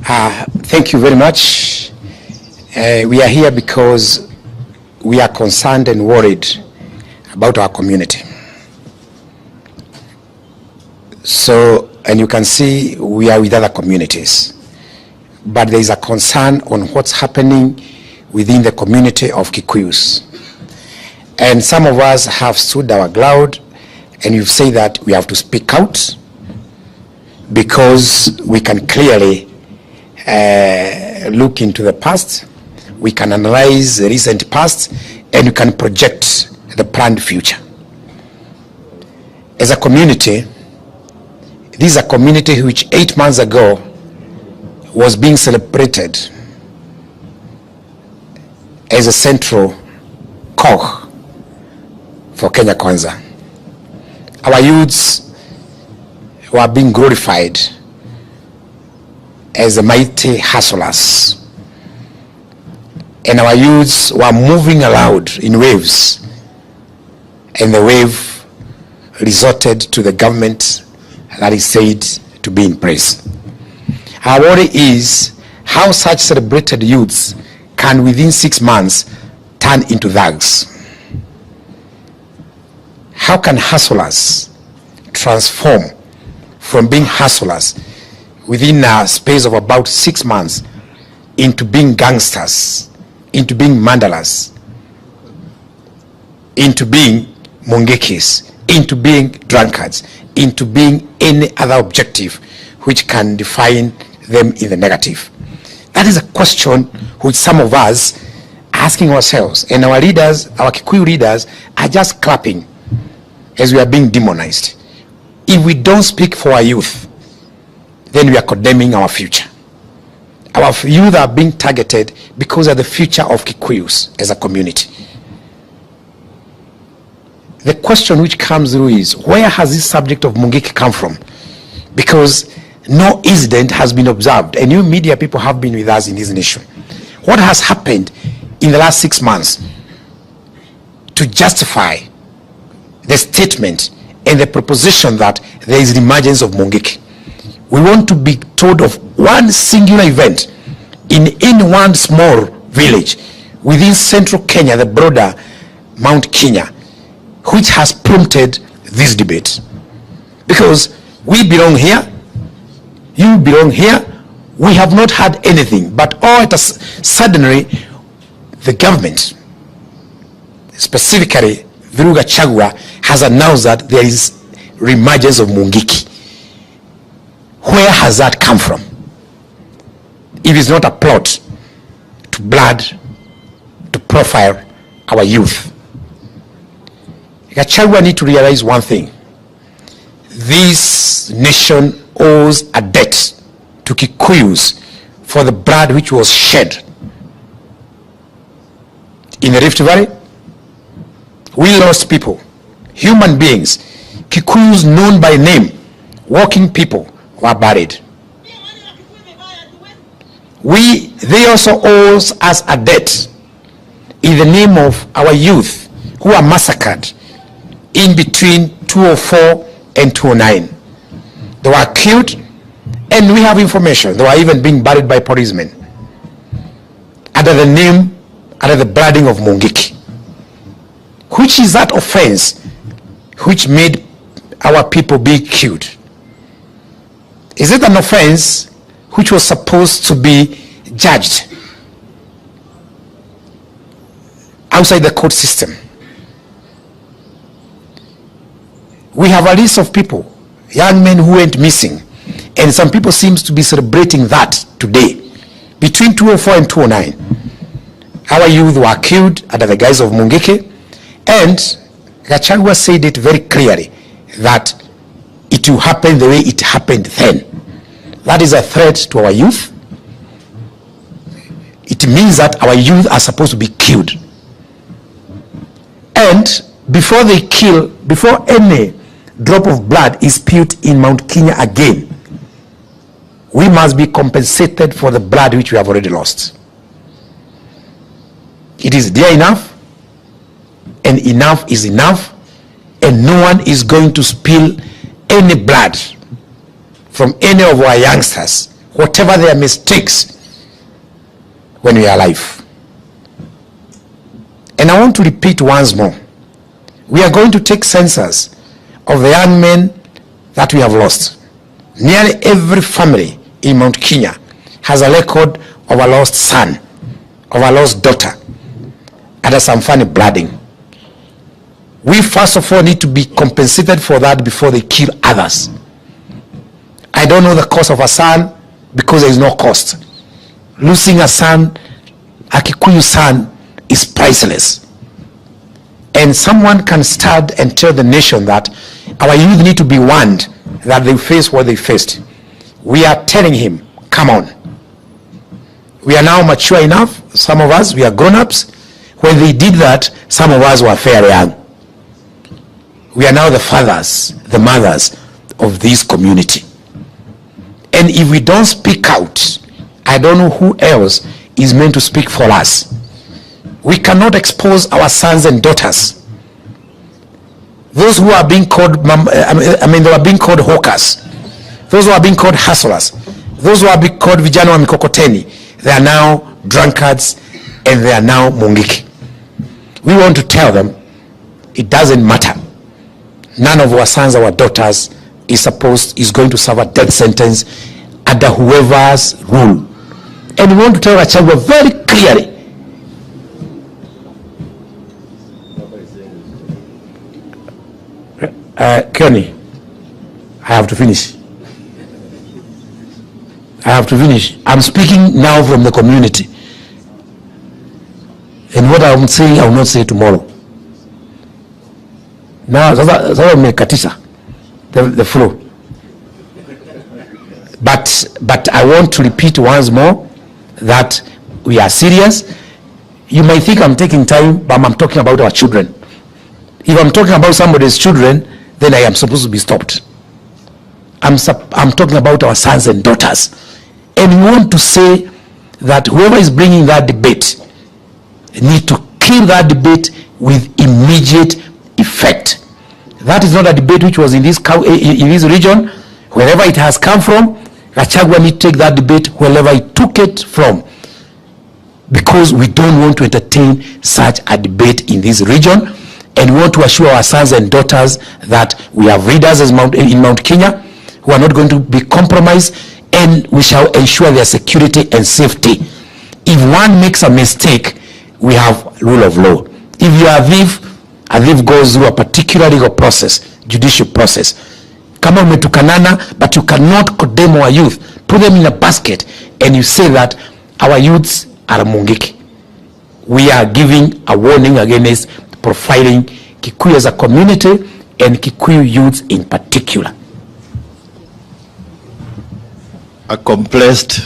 Thank you very much. We are here because we are concerned and worried about our community. So, and you can see we are with other communities, but there is a concern on what's happening within the community of Kikuyus. And some of us have stood our ground, and you've said that we have to speak out because we can clearly look into the past, we can analyze the recent past, and we can project the planned future. As a community, this is a community which 8 months ago was being celebrated as a central cog for Kenya Kwanza. Our youths were being glorified as the mighty hustlers, and our youths were moving aloud in waves, and the wave resorted to the government that is said to be in place. Our worry is how such celebrated youths can within 6 months turn into thugs. How can hustlers transform from being hustlers within a space of about 6 months into being gangsters, into being mandalers, into being mongekis, into being drunkards, into being any other objective which can define them in the negative? That is a question which some of us are asking ourselves, and our leaders, our Kikuyu leaders, are just clapping as we are being demonized. If we don't speak for our youth, then we are condemning our future. Our youth are being targeted because of the future of Kikuyus as a community. The question which comes through is, where has this subject of Mungiki come from? Because no incident has been observed, and you media people have been with us in this nation. What has happened in the last 6 months to justify the statement and the proposition that there is the emergence of Mungiki? We want to be told of one singular event in one small village within central Kenya, the broader Mount Kenya, which has prompted this debate. Because we belong here, you belong here, we have not had anything, but all it has, suddenly the government, specifically through Gachagua, has announced that there is reemergence of Mungiki. Where has that come from? If it's not a plot to blood, to profile our youth. Gachagua need to realize one thing. This nation owes a debt to Kikuyus for the blood which was shed in the Rift Valley. We lost people, human beings, Kikuyus known by name, working people were buried. They also owe us a debt in the name of our youth who are massacred in between 2004 and 2009. They were killed, and we have information they were even being buried by policemen under the name, under the blooding of Mungiki. Which is that offense which made our people be killed? Is it an offense which was supposed to be judged outside the court system? We have a list of people, young men who went missing, and some people seem to be celebrating that today. Between 2004 and 2009, our youth were killed under the guise of Mungiki, and Gachagua said it very clearly that it will happen the way it happened then. That is a threat to our youth. It means that our youth are supposed to be killed. And before they kill, before any drop of blood is spilled in Mount Kenya again, we must be compensated for the blood which we have already lost. It is dear enough, and enough is enough, and no one is going to spill any blood from any of our youngsters whatever their mistakes when we are alive. And I want to repeat once more, we are going to take census of the young men that we have lost. Nearly every family in Mount Kenya has a record of a lost son, of a lost daughter, and some funny blooding. We first of all need to be compensated for that before they kill others. I don't know the cost of a son because there is no cost. Losing a son, a Kikuyu son, is priceless. And someone can stand and tell the nation that our youth need to be warned that they face what they faced. We are telling him, come on. We are now mature enough. Some of us, we are grown-ups. When they did that, some of us were fairly young. We are now the fathers, the mothers of this community. And if we don't speak out, I don't know who else is meant to speak for us. We cannot expose our sons and daughters. Those who are being called, they are being called hawkers. Those who are being called hustlers. Those who are being called vijana wa mikokoteni. They are now drunkards and they are now mungiki. We want to tell them, it doesn't matter. None of our sons, our daughters is going to serve a death sentence under whoever's rule. And we want to tell Gachagua very clearly, Kenny, I have to finish. I'm speaking now from the community. And what I'm saying, I will not say tomorrow. Now, sasa mmekatisha the flow. But I want to repeat once more that we are serious. You may think I'm taking time, but I'm talking about our children. If I'm talking about somebody's children, then I am supposed to be stopped. I'm talking about our sons and daughters. And we want to say that whoever is bringing that debate need to kill that debate with immediate effect. That is not a debate which was in this region. Wherever it has come from, Gachagua need to take that debate wherever he took it from, because we don't want to entertain such a debate in this region, and we want to assure our sons and daughters that we have leaders in Mount Kenya who are not going to be compromised, and we shall ensure their security and safety. If one makes a mistake, we have rule of law. If you are a thief goes through a particular legal process, judicial process. Kama umetukanana, but you cannot condemn our youth, put them in a basket, and you say that our youths are mungiki. We are giving a warning against profiling Kikuyu as a community and Kikuyu youths in particular. A compressed